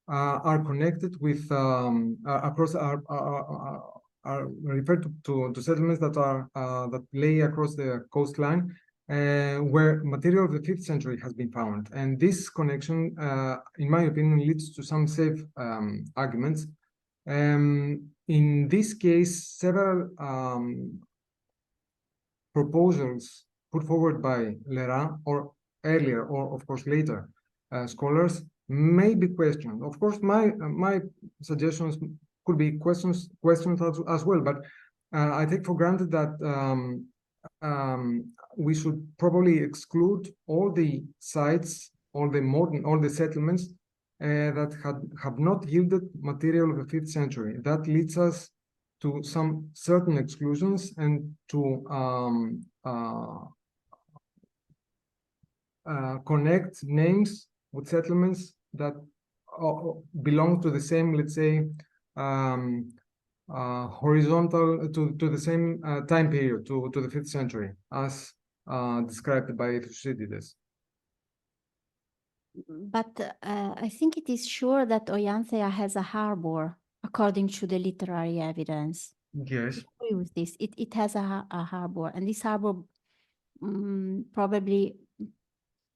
are connected with across are referred to settlements that are that lay across the coastline where material of the 5th century has been found, and this connection, in my opinion, leads to some safe arguments. In this case, several proposals put forward by Lera or earlier, or of course later, scholars may be questioned. Of course, my suggestions could be questioned as well, but I take for granted that we should probably exclude all the sites, all the settlements that have not yielded material of the 5th century. That leads us to some certain exclusions and to connect names with settlements that belong to the same, let's say, horizontal, to the same time period, to the 5th century, as described by Thucydides. But I think it is sure that Oiantheia has a harbor, according to the literary evidence. Yes. I agree with this. It has a harbor, and this harbor probably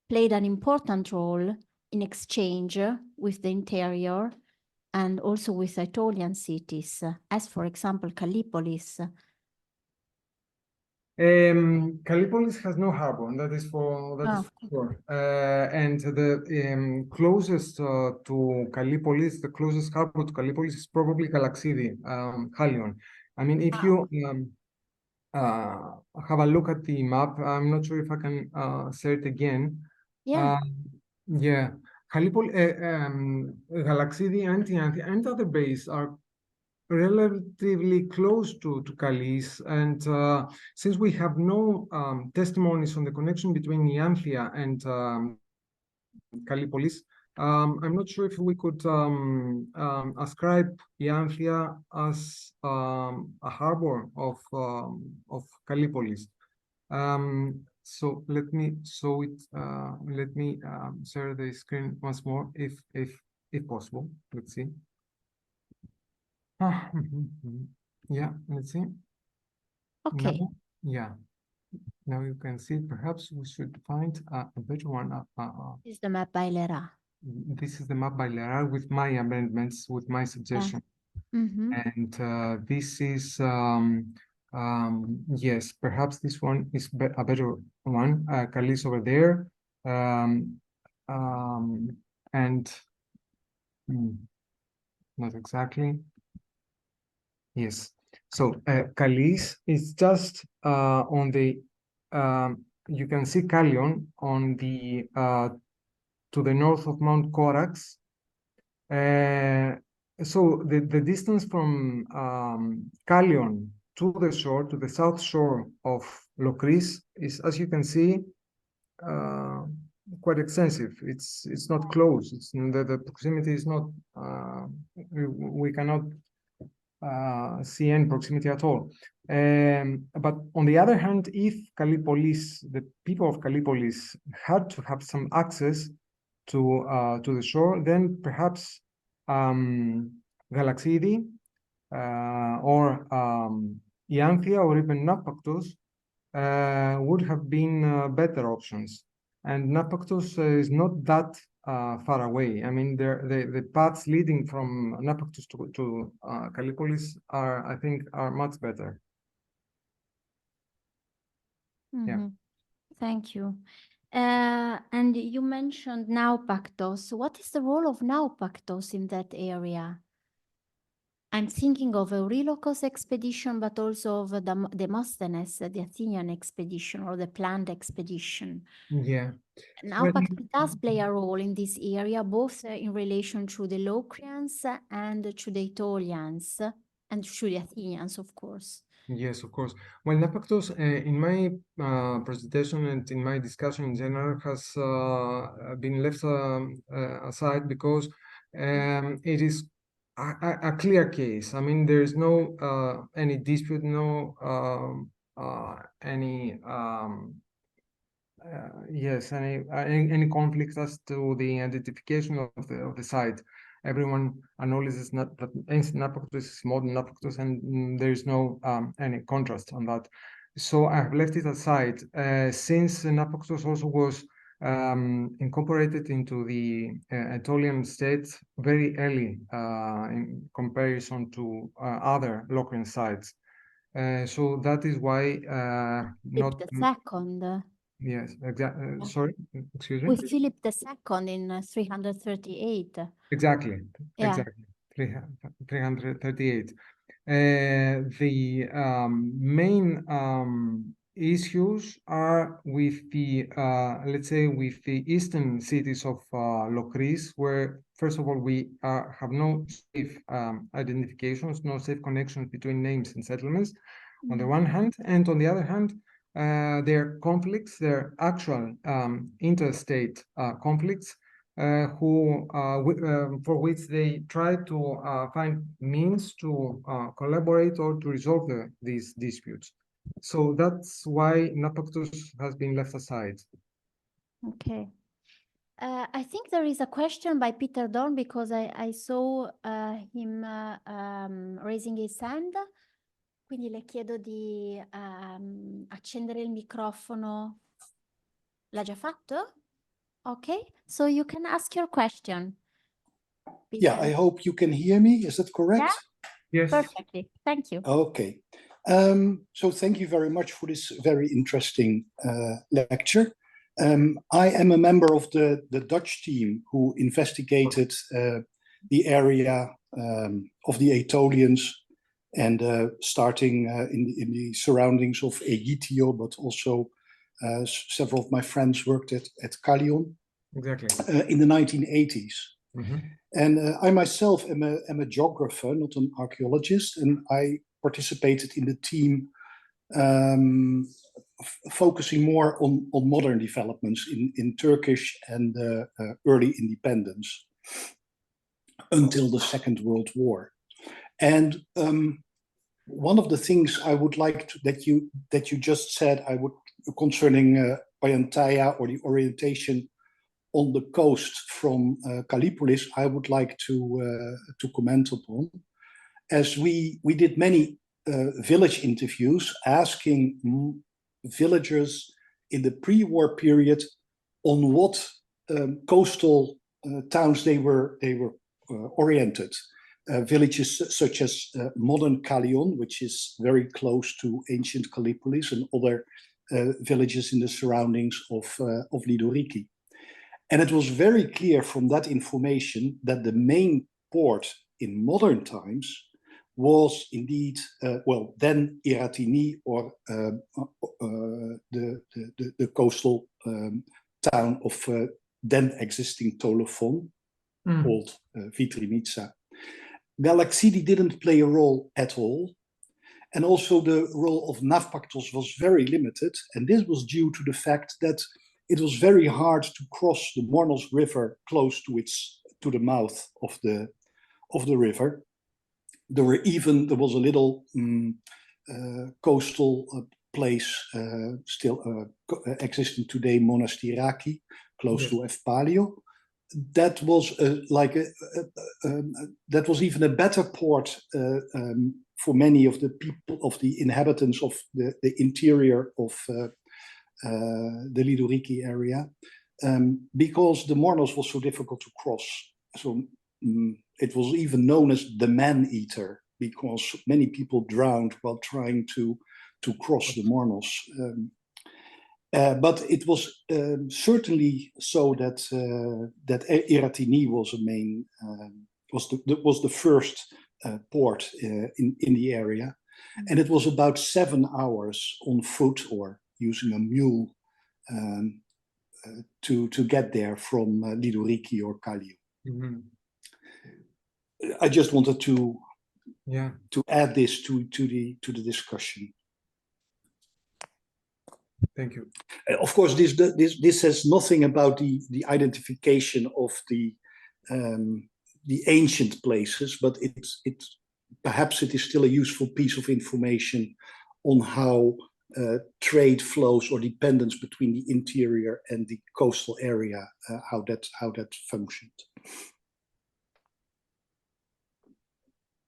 played an important role in exchange with the interior and also with Aetolian cities, as for example, Kallipolis. Kallipolis has no harbor, and that is for sure. And the closest to Kallipolis, the closest harbor to Kallipolis is probably Galaxidi, Halion. I mean, if you have a look at the map, I'm not sure if I can say it again. Yeah. Yeah. Galaxidi and other bays are relatively close to Kallieis, and since we have no testimonies on the connection between Oiantheia and Kallipolis, I'm not sure if we could ascribe Ianthia as a harbor of Kallipolis. So let me show it. Let me share the screen once more, if possible. Let's see. Yeah, let's see. Okay. Now, yeah. Now you can see. Perhaps we should find a better one. This is the map by Lera. This is the map by Lettere with my amendments, with my suggestion. And this is, yes, perhaps this one is a better one. Kallieis over there. And not exactly. Yes. So Kallieis is just on the, you can see Kallion on the, to the north of Mount Corax. So the distance from Kallion to the shore, to the south shore of Locris is, as you can see, quite extensive. It's not close. It's the proximity is not. We cannot see any proximity at all. But on the other hand, if Kallipolis, the people of Kallipolis, had to have some access to the shore, then perhaps Galaxidi or Ianthia or even Naupactus would have been better options. And Naupactus is not that far away. I mean, the paths leading from Naupactus to Kallipolis are, I think, are much better. Yeah. Thank you. And you mentioned Naupactus. What is the role of Naupactus in that area? I'm thinking of Eurylochus expedition, but also of Demosthenes, the Athenian expedition or the planned expedition. Yeah. Naupactus does play a role in this area, both in relation to the Locrians and to the Aetolians, and to the Athenians, of course. Yes, of course. Well, Naupactus, in my presentation and in my discussion in general, has been left aside because it is a clear case. I mean, there is no any dispute, no any yes, any conflict as to the identification of the site. Everyone acknowledges that ancient Naupactus is modern Naupactus, and there is no any contrast on that. So I have left it aside since Naupactus also was incorporated into the Aetolian state very early in comparison to other Locrian sites. So that is why Philip not. II. Yes, exactly. Sorry, excuse me. With Philip II in 338. Exactly, Yeah. exactly. 338. The main issues are with the, let's say, with the eastern cities of Locris, where, first of all, we have no safe identifications, no safe connections between names and settlements, on the one hand, and on the other hand, their conflicts, their actual interstate conflicts, for which they try to find means to collaborate or to resolve these disputes. So that's why Naupactus has been left aside. Okay. I think there is a question by Peter Dorn because I saw him raising his hand. Quindi le chiedo di accendere il microfono. L'ha già fatto? Okay, so you can ask your question. Peter. Yeah, I hope you can hear me. Is that correct? Yeah? Yes. Perfectly. Thank you. Okay. So thank you very much for this very interesting lecture. I am a member of the Dutch team who investigated the area of the Aetolians and starting in the surroundings of Aegitio, but also several of my friends worked at Kallion. Exactly. In the 1980s. Mm-hmm. And I myself am a geographer, not an archaeologist, and I participated in the team focusing more on modern developments in Turkish and early independence until the Second World War. And one of the things I would like to, that you just said, concerning Oiantaia, or the orientation on the coast from Kallipolis, I would like to comment upon, as we did many village interviews asking villagers in the pre-war period on what coastal towns they were oriented. Villages such as modern Kallion, which is very close to ancient Kallipolis, and other villages in the surroundings of Lidoriki. And it was very clear from that information that the main port in modern times was indeed, then Iratini, or the coastal town of then existing Tolofon, called Vitrinica. Galaxidi didn't play a role at all. And also the role of Navpaktos was very limited. And this was due to the fact that it was very hard to cross the Mornos River close to the mouth of the river. There was a little coastal place still existing today, Monastiraki, close to Ephor. That was that was even a better port for many of the people, of the inhabitants of the interior of the Lidoriki area, because the Mornos was so difficult to cross. So it was even known as the man-eater, because many people drowned while trying to cross the Mornos. But it was certainly so that Iratini was was the first port in the area, and it was about 7 hours on foot or using a mule to get there from Lidoriki or Kallieis. Mm-hmm. I just wanted to add this to the discussion. Thank you. Of course, this says nothing about the identification of the ancient places, but perhaps it is still a useful piece of information on how trade flows or dependence between the interior and the coastal area, how that functioned.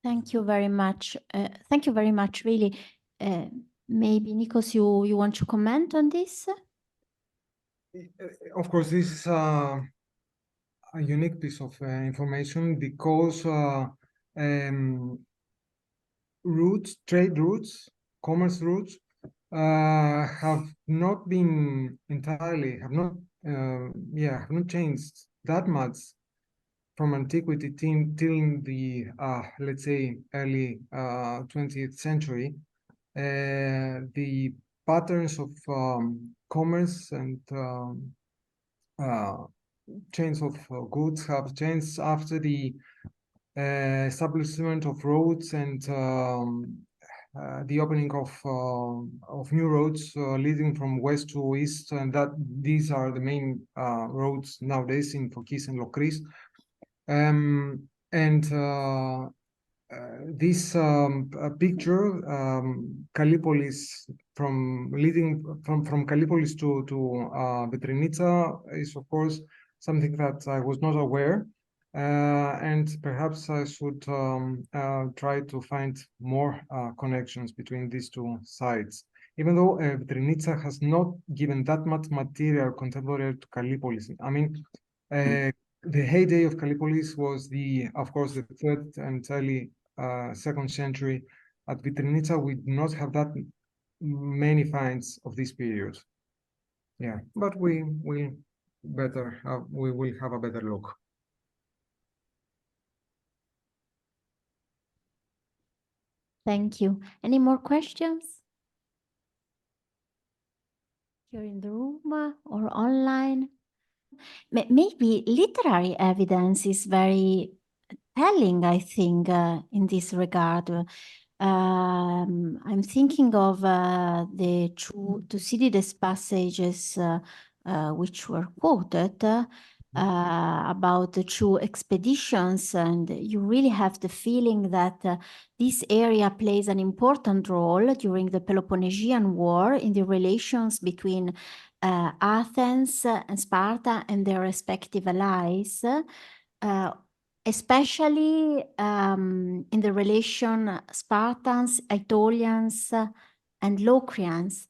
Thank you very much. Thank you very much, really. Maybe, Nikos, you want to comment on this? Of course, this is a unique piece of information, because trade routes, commerce routes, have not been entirely, have not changed that much from antiquity till the let's say early 20th century. The patterns of commerce and chains of goods have changed after the establishment of roads and the opening of new roads leading from west to east, and that these are the main roads nowadays in Phokis and Lokris. This picture, Kallipolis, leading from Kallipolis to Vitrinica, is of course something that I was not aware, and perhaps I should try to find more connections between these two sites. Even though Vitrinica has not given that much material contemporary to Kallipolis. I mean, the heyday of Kallipolis was of course, the 3rd and early 2nd century. At Vitrinica, we do not have that many finds of this period. Yeah, but we will have a better look. Thank you. Any more questions? Here in the room or online? Maybe literary evidence is very telling, I think, in this regard. I'm thinking of the Thucydides passages which were quoted about the two expeditions, and you really have the feeling that this area plays an important role during the Peloponnesian War in the relations between Athens and Sparta and their respective allies, especially in the relation Spartans, Aetolians, and Locrians.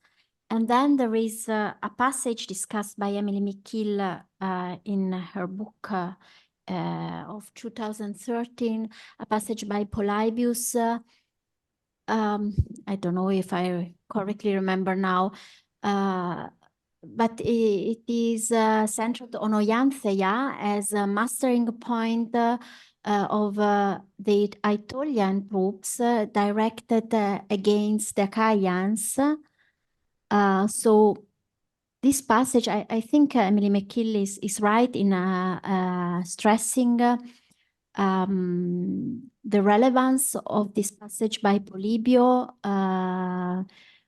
And then there is a passage discussed by Emily McKill in her book of 2013, a passage by Polybius. I don't know if I correctly remember now, but it is centered on Oiantheia as a mastering point of the Aetolian troops directed against the Achaeans. So this passage, I think Emily McKill is right in stressing the relevance of this passage by Polybio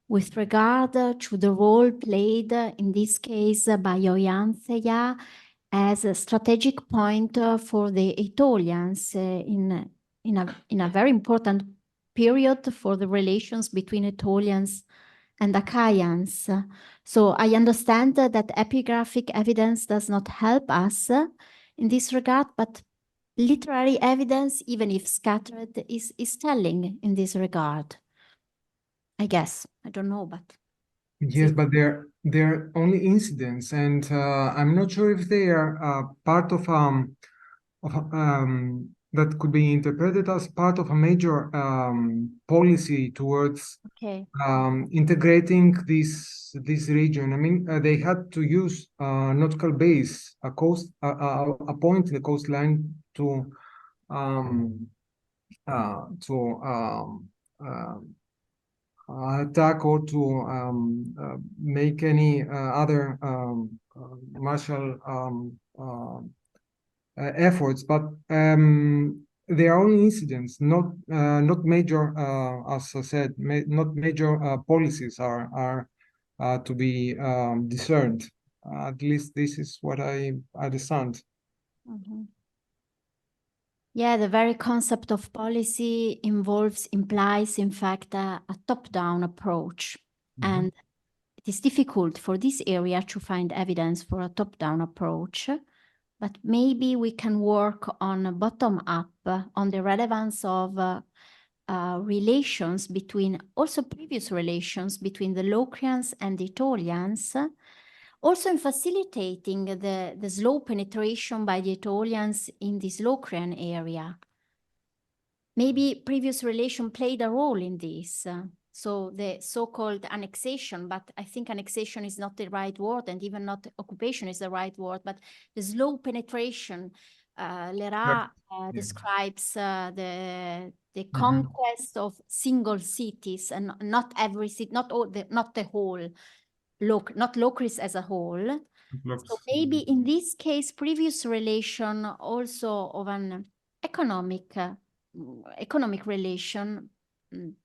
with regard to the role played in this case by Oiantheia as a strategic point for the Aetolians in a very important period for the relations between Aetolians and Achaeans. So I understand that epigraphic evidence does not help us in this regard, but literary evidence, even if scattered, is telling in this regard. I guess. I don't know, but... Yes, but they're only incidents, and I'm not sure if they are part of that could be interpreted as part of a major policy towards integrating this region. I mean, they had to use nautical base, a point in the coastline to attack or to make any other martial efforts, but they are only incidents, not major, as I said, not major policies are to be discerned. At least this is what I understand. Mm-hmm. Yeah, the very concept of policy implies, in fact, a top-down approach. Mm-hmm. And it is difficult for this area to find evidence for a top-down approach, but maybe we can work on a bottom-up, on the relevance of relations between, also previous relations between the Locrians and the Aetolians, also in facilitating the slow penetration by the Aetolians in this Locrian area. Maybe previous relation played a role in this. So the so-called annexation, but I think annexation is not the right word, and even not occupation is the right word, but the slow penetration. Lettere describes the conquest of single cities, and not every city, not the whole. Not Locris as a whole. So maybe in this case, previous relation also of an economic relation,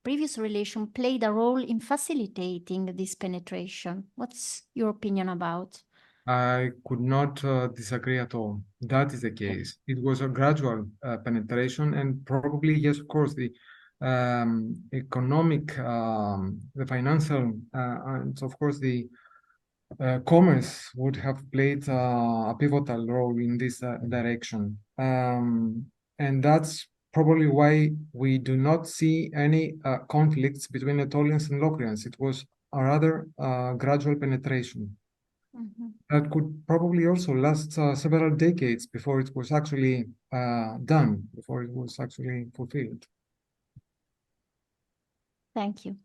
previous relation played a role in facilitating this penetration. What's your opinion about? I could not disagree at all. That is the case. It was a gradual penetration, and probably, yes, of course, the economic, the financial, and of course the commerce would have played a pivotal role in this direction. And that's probably why we do not see any conflicts between Aetolians and Locrians. It was a rather gradual penetration. Mm-hmm. That could probably also last several decades before it was actually done, before it was actually fulfilled. Thank you.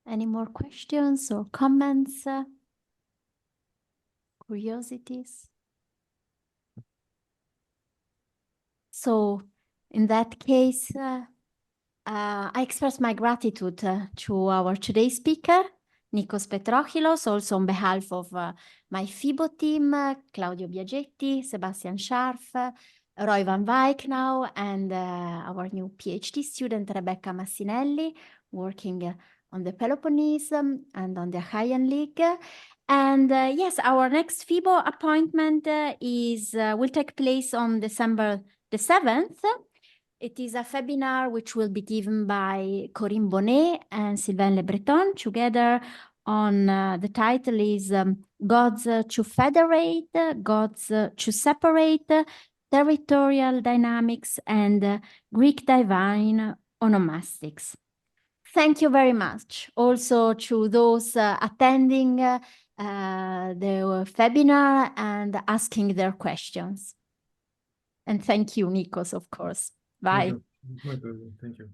Any more questions or comments? Curiosities? So in that case, I express my gratitude to our today's speaker, Nikos Petrochilos, also on behalf of my FIBO team, Claudio Biagetti, Sebastian Scharf, Roy van Wyk now, and our new PhD student, Rebecca Massinelli, working on the Peloponnese and on the Achaean League. And yes, our next FIBO appointment will take place on December the 7th. It is a Febinar which will be given by Corinne Bonnet and Sylvain Le Breton together on, the title is Gods to Federate, Gods to Separate, Territorial Dynamics and Greek Divine Onomastics. Thank you very much also to those attending the Febinar and asking their questions. And thank you, Nikos, of course. Bye. Thank you. My pleasure. Thank you.